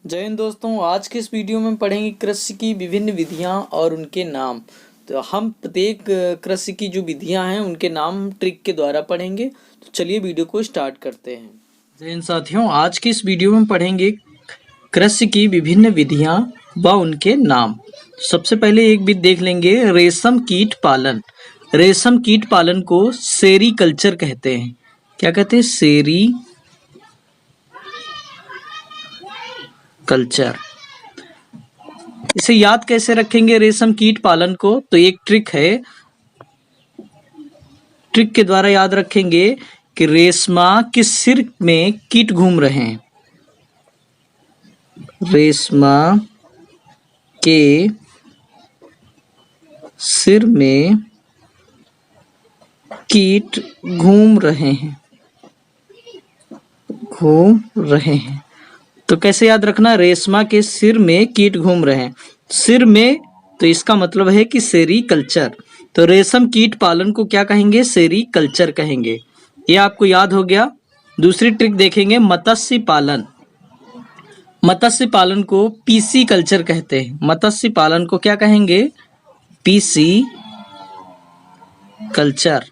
जय हिंद दोस्तों। आज के इस वीडियो में पढ़ेंगे कृषि की विभिन्न विधियां और उनके नाम। तो हम प्रत्येक कृषि की जो विधियां हैं उनके नाम ट्रिक के द्वारा पढ़ेंगे। तो चलिए वीडियो को स्टार्ट करते हैं। जय हिंद साथियों, आज के इस वीडियो में पढ़ेंगे कृषि की विभिन्न विधियां व उनके नाम। सबसे पहले एक विधि देख लेंगे, रेशम कीट पालन। रेशम कीट पालन को सेरीकल्चर कहते हैं। क्या कहते हैं? सेरी कल्चर। इसे याद कैसे रखेंगे रेशम कीट पालन को? तो एक ट्रिक है, ट्रिक के द्वारा याद रखेंगे कि रेशमा के सिर में कीट घूम रहे हैं। रेशमा के सिर में कीट घूम रहे हैं। तो कैसे याद रखना? रेशमा के सिर में कीट घूम रहे हैं। सिर में, तो इसका मतलब है कि सेरीकल्चर। तो रेशम कीट पालन को क्या कहेंगे? सेरीकल्चर कहेंगे। ये आपको याद हो गया। दूसरी ट्रिक देखेंगे, मत्स्य पालन। मत्स्य पालन को पीसी कल्चर कहते हैं। मत्स्य पालन को क्या कहेंगे? PC culture.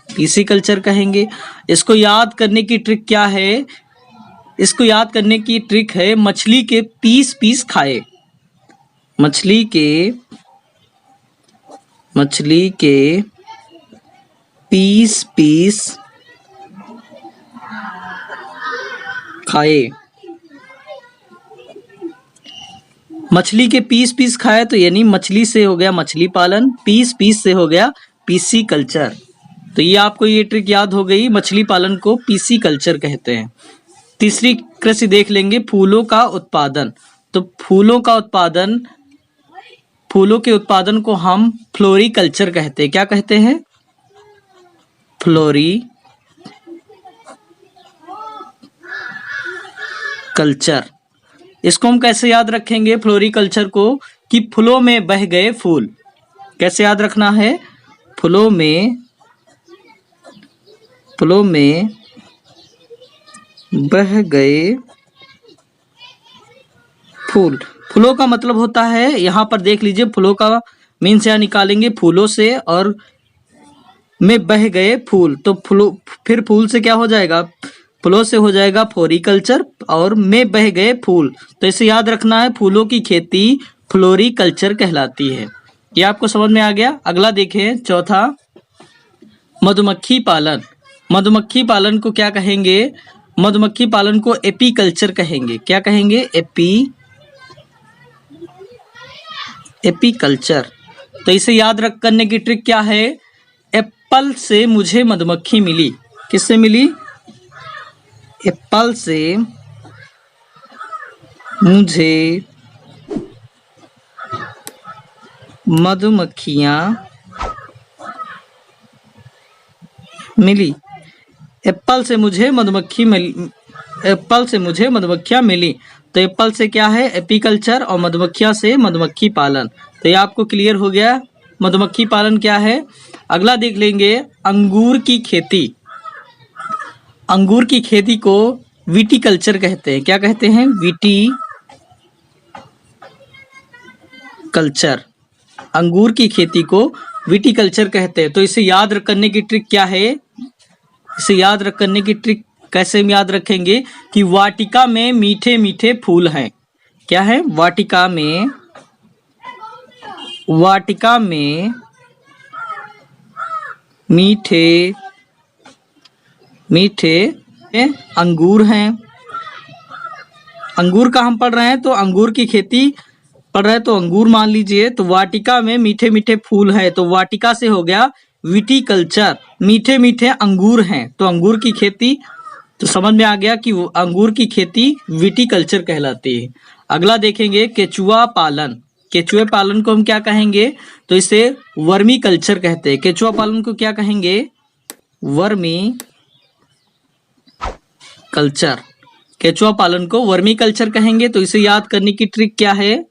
पीसी कल्चर कहेंगे। इसको याद करने की ट्रिक क्या है? इसको याद करने की ट्रिक है, मछली के पीस पीस खाए। मछली के पीस पीस खाए। मछली के पीस पीस खाए तो यानी मछली से हो गया मछली पालन, पीस पीस से हो गया पीसी कल्चर। तो ये आपको ये ट्रिक याद हो गई, मछली पालन को पीसी कल्चर कहते हैं। तीसरी कृषि देख लेंगे, फूलों का उत्पादन। तो फूलों के उत्पादन को हम फ्लोरिकल्चर कहते हैं। क्या कहते हैं? फ्लोरिकल्चर। इसको हम कैसे याद रखेंगे फ्लोरिकल्चर को? कि फूलों में बह गए फूल। कैसे याद रखना है? फूलों में बह गए फूल। फूलों का मतलब होता है, यहाँ पर देख लीजिए, फूलों का मीन्स यहाँ निकालेंगे फूलों से, और में बह गए फूल। तो फिर फूल से क्या हो जाएगा? फूलों से हो जाएगा फ्लोरिकल्चर, और में बह गए फूल। तो इसे याद रखना है, फूलों की खेती फ्लोरिकल्चर कहलाती है। ये आपको समझ में आ गया। अगला देखें, चौथा, मधुमक्खी पालन। मधुमक्खी पालन को क्या कहेंगे? मधुमक्खी पालन को एपीकल्चर कहेंगे। क्या कहेंगे? एपीकल्चर। तो इसे याद रख करने की ट्रिक क्या है? एप्पल से मुझे मधुमक्खी मिली। किससे मिली? एप्पल से मुझे मधुमक्खियां मिली। एप्पल से मुझे मधुमक्खियां मिली। तो एप्पल से क्या है? एपीकल्चर, और मधुमक्खियां से मधुमक्खी पालन। तो ये आपको क्लियर हो गया मधुमक्खी पालन क्या है। अगला देख लेंगे, अंगूर की खेती। अंगूर की खेती को विटीकल्चर कहते हैं। क्या कहते हैं? विटीकल्चर। अंगूर की खेती को विटीकल्चर कहते हैं। तो इसे याद करने की ट्रिक क्या है? इसे याद करने की ट्रिक कैसे हम याद रखेंगे? कि वाटिका में मीठे मीठे फूल हैं। क्या है? वाटिका में मीठे मीठे अंगूर हैं। अंगूर का हम पढ़ रहे हैं, तो अंगूर की खेती पढ़ रहे हैं, तो अंगूर मान लीजिए। तो वाटिका में मीठे मीठे फूल हैं, तो वाटिका से हो गया विटीकल्चर। मीठे मीठे अंगूर हैं, तो अंगूर की खेती। तो समझ में आ गया कि अंगूर की खेती विटीकल्चर कहलाती है। अगला देखेंगे, केचुआ पालन। केचुए पालन को हम क्या कहेंगे? तो इसे वर्मी कल्चर कहते हैं। केचुआ पालन को क्या कहेंगे? Vermi culture. केचुआ पालन को वर्मी कल्चर कहेंगे। तो इसे याद करने की ट्रिक क्या है?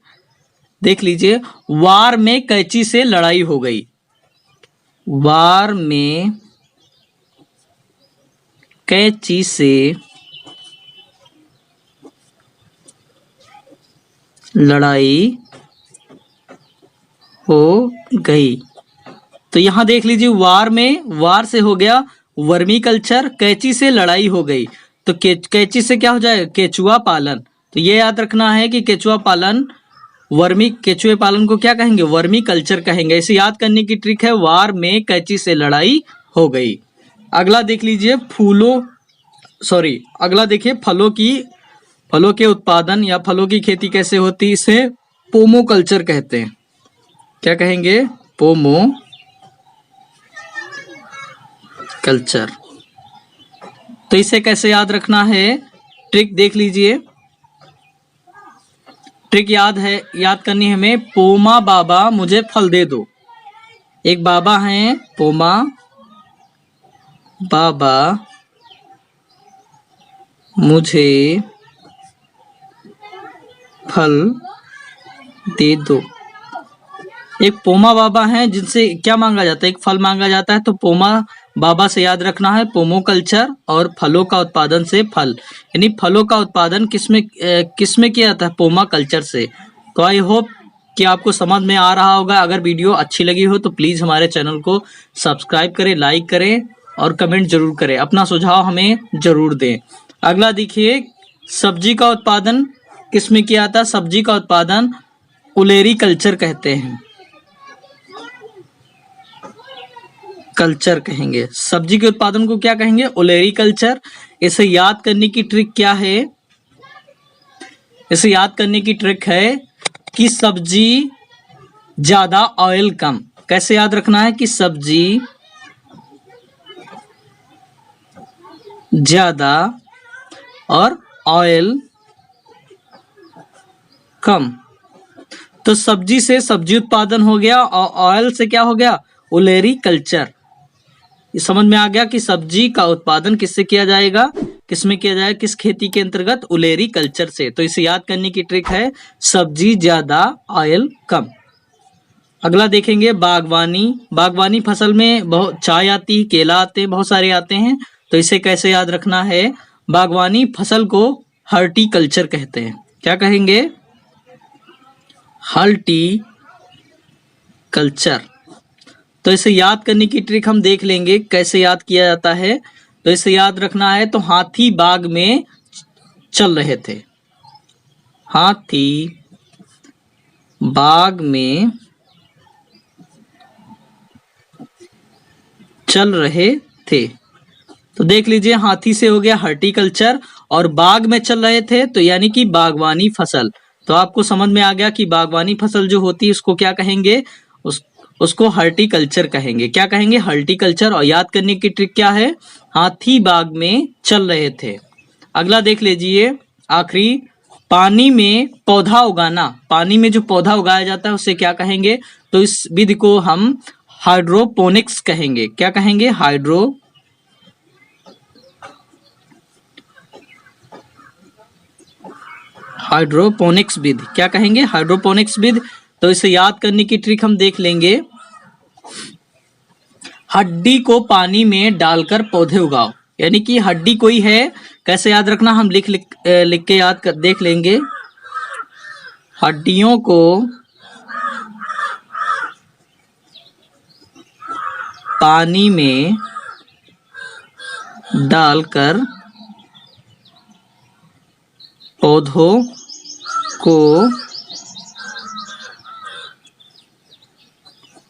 देख लीजिए, वार में कैंची से लड़ाई हो गई। वार में कैंची से लड़ाई हो गई। तो यहाँ देख लीजिए वार में, वार से हो गया वर्मी कल्चर, कैंची से लड़ाई हो गई तो कैंची से क्या हो जाएगा, केचुआ पालन। तो ये याद रखना है कि केचुआ पालन, केचुए पालन को क्या कहेंगे, वर्मी कल्चर कहेंगे। इसे याद करने की ट्रिक है, वार में कैंची से लड़ाई हो गई। अगला देख लीजिए अगला देखिए फलों के उत्पादन या फलों की खेती कैसे होती है, इसे पोमो कल्चर कहते हैं। क्या कहेंगे, पोमो कल्चर। तो इसे कैसे याद रखना है, ट्रिक देख लीजिए। ट्रिक याद करनी है हमें, पोमा बाबा मुझे फल दे दो। एक बाबा हैं पोमा बाबा मुझे फल दे दो। एक पोमा बाबा हैं जिनसे क्या मांगा जाता है, एक फल मांगा जाता है। तो पोमा बाबा से याद रखना है पोमो कल्चर, और फलों का उत्पादन से फल, यानी फलों का उत्पादन किसमें किया जाता है, पोमा कल्चर से। तो आई होप कि आपको समझ में आ रहा होगा। अगर वीडियो अच्छी लगी हो तो प्लीज हमारे चैनल को सब्सक्राइब करें, लाइक करें और कमेंट जरूर करें, अपना सुझाव हमें जरूर दें। अगला देखिए, सब्जी का उत्पादन किसमें किया जाता है, सब्जी का उत्पादन उलेरी कल्चर कहते हैं, कल्चर कहेंगे। सब्जी के उत्पादन को क्या कहेंगे, उलेरी कल्चर। इसे याद करने की ट्रिक क्या है, इसे याद करने की ट्रिक है कि सब्जी ज्यादा ऑयल कम। कैसे याद रखना है कि सब्जी ज्यादा और ऑयल कम। तो सब्जी से सब्जी उत्पादन हो गया और ऑयल से क्या हो गया, उलेरी कल्चर। समझ में आ गया कि सब्जी का उत्पादन किससे किया जाएगा, किसमें किया जाएगा, किस खेती के अंतर्गत, उलेरी कल्चर से। तो इसे याद करने की ट्रिक है सब्जी ज्यादा ऑयल कम। अगला देखेंगे बागवानी फसल में बहुत चाय आती है, केला आते हैं, बहुत सारे आते हैं। तो इसे कैसे याद रखना है, बागवानी फसल को हर्टिकल्चर कहते हैं। क्या कहेंगे, हर्टिकल्चर। तो इसे याद करने की ट्रिक हम देख लेंगे कैसे याद किया जाता है। तो इसे याद रखना है, तो हाथी बाग में चल रहे थे, हाथी बाग में चल रहे थे। तो देख लीजिए, हाथी से हो गया हर्टिकल्चर और बाग में चल रहे थे तो यानी कि बागवानी फसल। तो आपको समझ में आ गया कि बागवानी फसल जो होती है उसको क्या कहेंगे, उसको हर्टिकल्चर कहेंगे। क्या कहेंगे, हर्टिकल्चर। और याद करने की ट्रिक क्या है, हाथी बाग में चल रहे थे। अगला देख लीजिए, आखिरी, पानी में पौधा उगाना। पानी में जो पौधा उगाया जाता है उसे क्या कहेंगे, तो इस विधि को हम हाइड्रोपोनिक्स कहेंगे। क्या कहेंगे, हाइड्रोपोनिक्स विधि। क्या कहेंगे, हाइड्रोपोनिक्स विधि। तो इसे याद करने की ट्रिक हम देख लेंगे, हड्डी को पानी में डालकर पौधे उगाओ। यानी कि हड्डी कोई है, कैसे याद रखना, हम लिख के याद कर देख लेंगे। हड्डियों को पानी में डालकर पौधों को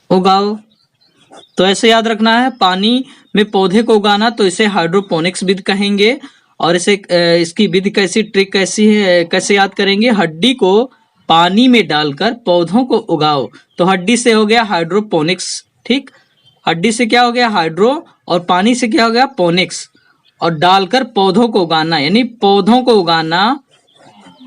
उगाओ। तो ऐसे याद रखना है, पानी में पौधे को उगाना, तो इसे हाइड्रोपोनिक्स विधि कहेंगे। और इसे इसकी विधि कैसी, ट्रिक कैसी है, कैसे याद करेंगे, हड्डी को पानी में डालकर पौधों को उगाओ। तो हड्डी से हो गया हाइड्रोपोनिक्स, ठीक। हड्डी से क्या हो गया, हाइड्रो, और पानी से क्या हो गया, पोनिक्स, और डालकर पौधों को उगाना, यानी पौधों को उगाना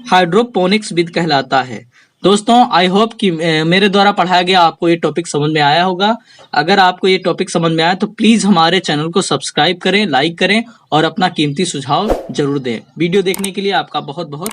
हाइड्रोपोनिक्स विधि कहलाता है। दोस्तों, आई होप कि मेरे द्वारा पढ़ाया गया आपको ये टॉपिक समझ में आया होगा। अगर आपको ये टॉपिक समझ में आया तो प्लीज हमारे चैनल को सब्सक्राइब करें, लाइक करें और अपना कीमती सुझाव जरूर दें। वीडियो देखने के लिए आपका बहुत बहुत